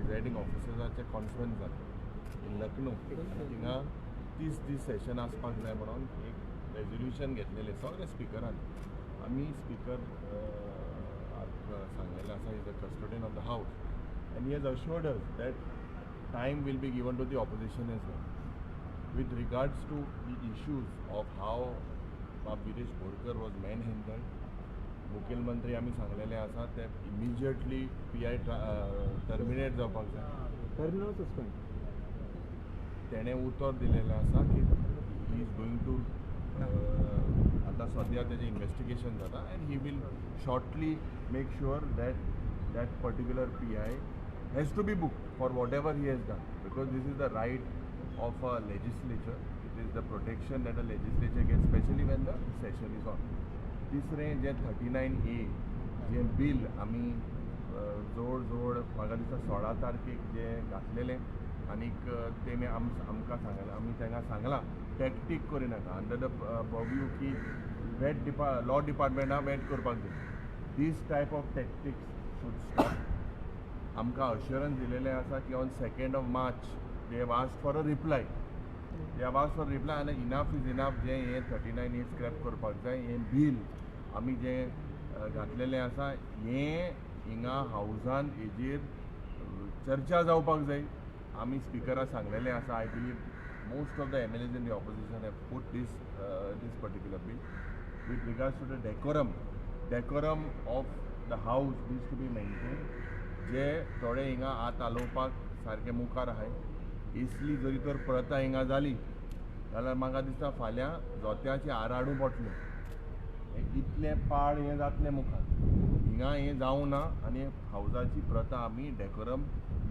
प्रिजायडींग ऑफिसर्साचे conference जाता इन लखनौ थिंगा 30 दीस session आसपाक जाय म्हणून एक रेजोल्युशन घेतलेलें सगळे स्पिकरांनी आमी स्पीकर सांगलेलें आसा is the custodian of the house and he has assured us that time will be given to the opposition as well. With regards to the issues of how Viresh Borkar was manhandled, मुखेलमंत्री आमी सांगलेले आसा ते immediately PI terminate जावपाक जाय. तेणें उतर दिलेलें आसा की ही इज गोइंग टू आतां सद्या तेजें इन्वेस्टिगेशन जाता and he will shortly make sure that particular PI has to be booked for whatever he has done, because this is the right of a legislature. It is the protection that a legislature gets, especially when the session is on. तिसरें जे 39A जे bill आमी जोड जोड म्हाका दिसता 16 तारखेक जे घातलेलें आनीक तेमी आमकां सांगलें आमी तांकां सांगलां टॅक्टीक करिनाका अंडर द पर्व्यू की वेट लॉ डिपार्टमेंटान वेट करपाक जाय. This type of tactics should stop. आमकां अश्युरन्स दिलेलें आसा की on 2nd March they have asked for a reply. They have asked for reply आनी इनफ इज इनफ जें हें 39A स्क्रॅप करपाक जाय. हें बील आमी जें घातलेलें आसा हें हिंगा हावजान हेजेर चर्चा जावपाक जाय. आमी स्पिकराक सांगलेलें आसा. आय believe most of the MLAs in the opposition have put this particular bill. With regards to the decorum of the house needs to be maintained. जे थोडे हिंगा आत आलोवपाक सारके मुखार आहाय. इसली जरी तर प्रथा हिंगा जाली जाल्यार म्हाका दिसता फाल्यां जोत्याचे आराडू पडटले. इतले पाड हें जातलें मुखार हिंगा हें जावं ना आनी हावजाची प्रथा आमी डेकोरम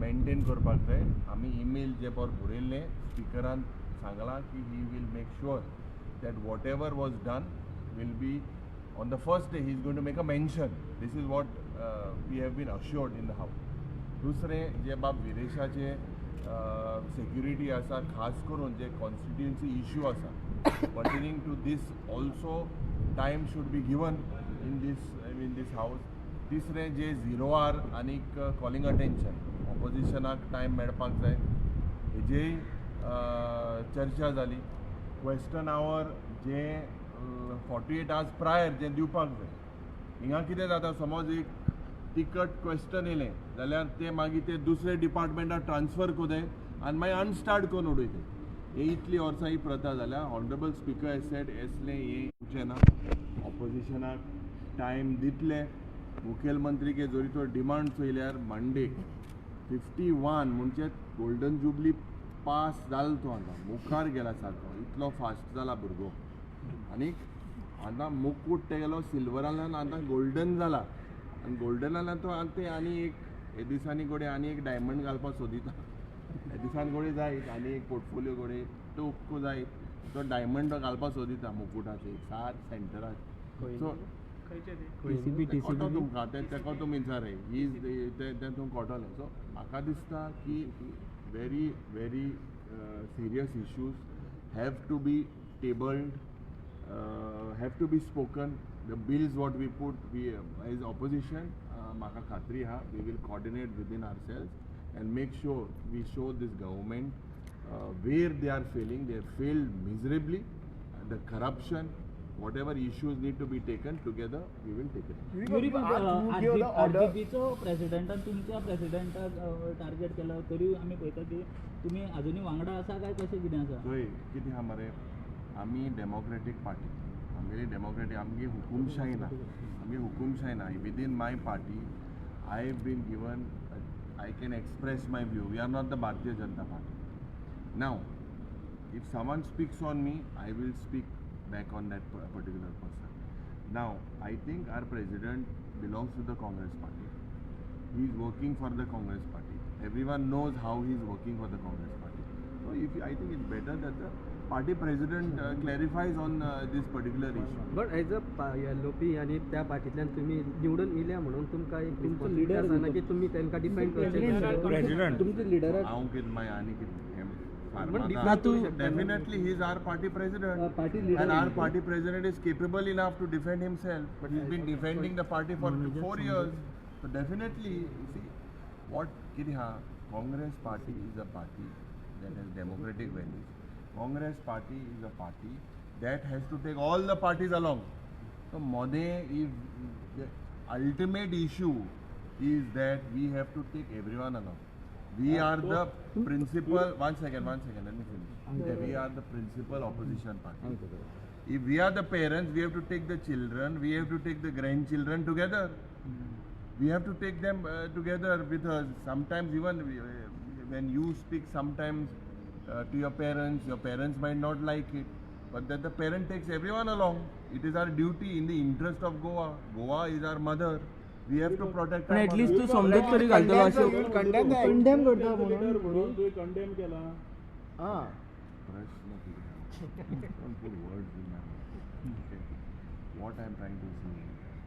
मेंटेन करपाक जाय. आमी ईमेल जे बरयल्लें स्पिकरान सांगलां की he will make sure that whatever was done will be on the first day he is going to make a mention. This is what we have been assured in the house. दुसरें जे बाब विरेशाचे security आसा खास करून जे constituency issue आसा pertaining to this also time should be given in this house. तिसरें जे 0R आनीक कॉलिंग अटेन्शन ऑपोजिशनाक टायम मेळपाक जाय हेजेय चर्चा जाली. क्वेश्चन आवर जे 48 hours प्रायर जे दिवपाक जाय. हिंगा कितें जाता समज एक टिकट क्वेश्चन येलें जाल्यार ते मागीर ते दुसरे डिपार्टमेंटाक ट्रान्सफर कोताय आनी मागीर अनस्टार्ट करून उडयताय. हे इतली वर्सां ही प्रथा जाल्या. ऑनरेबल स्पीकर एज सेड असलें हें येवचें ना. ऑपोजिशनाक टायम दितले. मुखेलमंत्रीके जरी तो डिमांड चोयल्यार मंडे 51 म्हणजे गोल्डन जुबली पास जालो तो आतां मुखार गेला सारको. इतलो फास्ट जाला भुरगो आनीक आतां मुकूट तेगेलो सिल्वरांतल्यान आतां गोल्डन जाला आनी गोल्डनांतल्यान तो आनी एक हे दिसांनी घोडे आनी एक डायमंड घालपाक सोदिता. हे दिसान घोडे जाय आनी एक पोर्टफोलियो घोडे तो जाय तो डायमंड घालपाक सोदिता मुकुटाचे सात सेंटराक. सो कोटो तुमकां तेका तुमी विचारय तें तुमकां कोटोलें. सो म्हाका दिसता की very serious issues have to be tabled, have to be spoken. The bills what we put, we as opposition, म्हाका खात्री हा, we will coordinate within ourselves and make sure we show this government where they are failing. They have failed miserably. The corruption, whatever issues need to be taken together, we will take it. RGPचो प्रेसिडेंटान तुमच्या प्रेसिडेंटाक target केला तरी आमी पळयता की तुमी अजुनी वांगडा आसा काय कशें कितें आसा? चोय कितें आहा मरे आमी डेमोक्रेटीक पार्टी आमगेली डेमोक्रेटीक आमगे हुकुमशाही ना. आमगे हुकुमशाही ना. Within my party I have been given I can express my view. We are not the Bharatiya Janata Party. Now if someone speaks on me, I will speak back on that particular person. Now I think our president belongs to the Congress party. He is working for the Congress party. Everyone knows how he is working for the Congress party. So I think it's better that the party president clarifies on this particular issue. But as a LOP आणि त्या पार्टीतल्यान तुम्ही निवडून इल्या म्हणून तुमकां एक तुमचो leader आसा ना की तुम्ही तांकां डिफाइन करचे प्रेसिडेंट तुमचे लीडर हांव कितें मागीर आनी कितें definitely he is our party president and our party president is capable enough to defend himself, but he's been defending the party for 4 years. So definitely, you see, what कितें हा, Congress party is a party that has democratic values. Congress party is a party that has to take all the parties along. So Mode, if the ultimate issue is that we have to take everyone along. We are the principal. One second. Let me finish. We are the principal opposition party. If we are the parents, we have to take the children, we have to take the grandchildren together. We have to take them together with us. Sometimes even when you speak sometimes to your parents might not like it. But that the parent takes everyone along. It is our duty in the interest of Goa. Goa is our mother. We have to protect our at least mother. तू समजत तरी घालतो Ashok condemn करता म्हणून condemn केला हां प्रश्न किती? Don't put words in my mouth. Okay. What I am trying to say,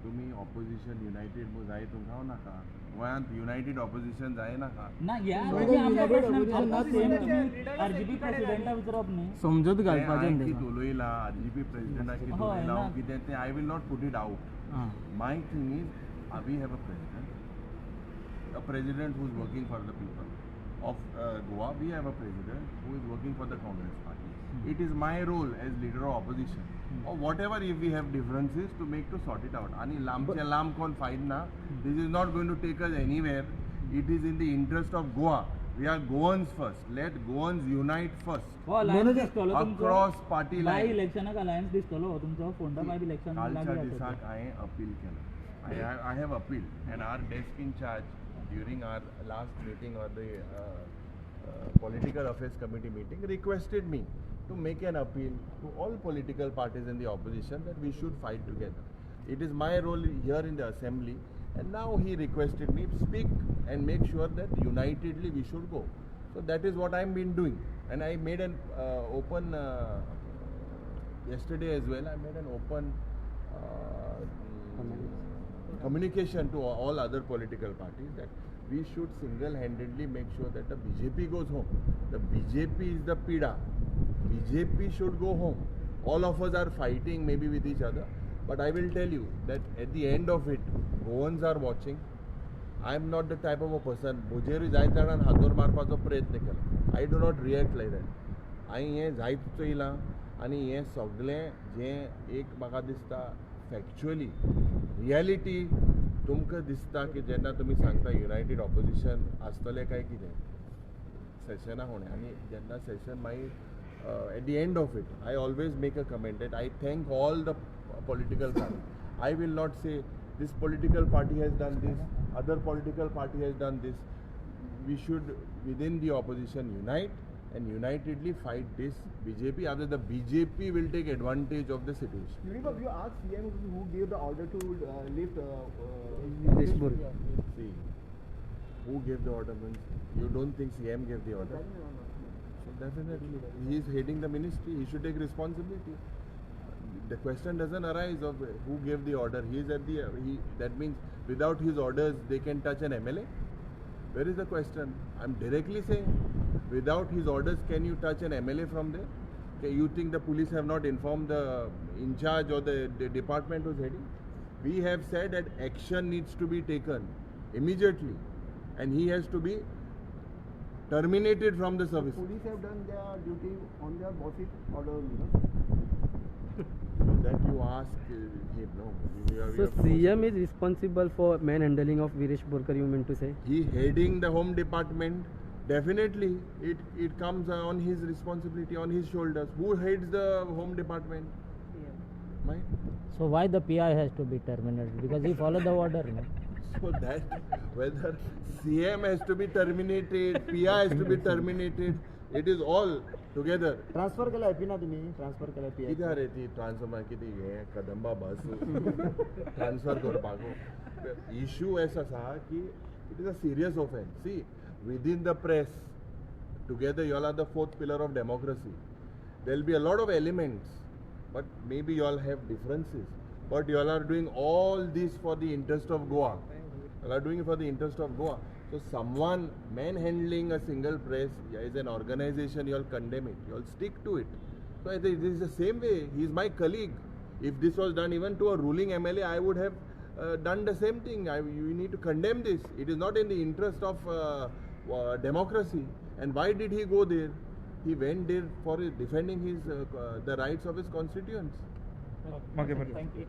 तुम्ही opposition united जाय तुमकां हांव नाका. गोंयांत युनायटेड ऑपोजिशन जाय नाका. ना या म्हणजे आमचा प्रश्न आता सेम तुम्ही आरजीपी प्रेसिडेंटा विचारप न्ही समजत हांवें घालपाचें कितें उलयलां आरजीपी प्रेसिडेंटाक कितें हय, उलयलां ना. कितें तें I will not put it out. My thing is we have a president who is working for the people of Goa. We have a president who is working for the Congress party. It is my role as leader of opposition or whatever if we have differences to make to sort it out. Ani lamche lam kon fight na. This is not going to take us anywhere. It is in the interest of Goa. We are Goans first. Let Goans unite first. हो alliance दिसतलो Across party by line. इलेक्शनाक alliance दिसतलो तुमचो Ponda by election कालच्या दिसाक हांवें appeal केलं. I have appealed and our desk in charge during our last meeting or the political affairs committee meeting requested me to make an appeal to all political parties in the opposition that we should fight together. It is my role here in the assembly and now he requested me to speak and make sure that unitedly we should go. So that is what I have been doing and I made an open yesterday as well. I made an open communication to all other political parties that we should single-handedly make sure that the BJP goes home. The BJP is the pida. BJP should go home. All of us are fighting maybe with each other, but I will tell you that at the end of it, Goans are watching. I am not the type of a person. Bujeri जायताना हातोर मारपाचो प्रयत्न केला. I do not react like that. हांवें हें जायत चोयलां आनी हें सगळें जें एक म्हाका दिसता फॅक्च्युअली रियलिटी तुमकां दिसता की जेन्ना तुमी सांगता युनायटेड ऑपोजिशन आसतलें काय कितें सेशना होणें आनी जेन्ना सेशन मागीर at the end of it I always make a comment that I thank all the political party. I will not say this political party has done this, other political party has done this. We should within the opposition unite and unitedly fight this BJP. Other the BJP will take advantage of the situation. Unibob, you asked CM who gave the order to lift Vireshpur. See, who gave the order means you don't think CM gave the order? So definitely he is heading the ministry. He should take responsibility. The question doesn't arise of who gave the order. He is at the that means without his orders they can touch an MLA. Where is the question? I'm directly saying, without his orders, can you touch an MLA from there? Okay, you think the police have not informed the in charge or the department who's heading? We have said that action needs to be taken immediately, and he has to be terminated from the service. Police have done their duty on their boss's order. So that you ask him, no? So CM is responsible for manhandling of Viresh Borkar, you mean to say? He heading the home department. Definitely, it comes on his responsibility, on his shoulders. Who heads the home department? Mine. So why the PI has to be terminated? Because he followed the order, no? So that whether CM has to be terminated, PI has to be terminated, it is all together. Transfer केला आहे पिना तुम्ही transfer केला आहे कितें रे ती transfer कितें हें कदंबा बस ट्रान्सफर करपाक इशू एस आसा की it is a serious offence. See within the press together you all are the fourth pillar of democracy. There will be a lot of elements but maybe you all have differences but you all are doing all this for the interest of Goa. You all are doing it for the interest of Goa. So someone manhandling a single press is an organization, you all condemn it, you all stick to it. So I think this is the same way. He is my colleague. If this was done even to a ruling MLA, I would have done the same thing. You need to condemn this. It is not in the interest of democracy. And why did he go there? He went there for defending his the rights of his constituents. Thank you.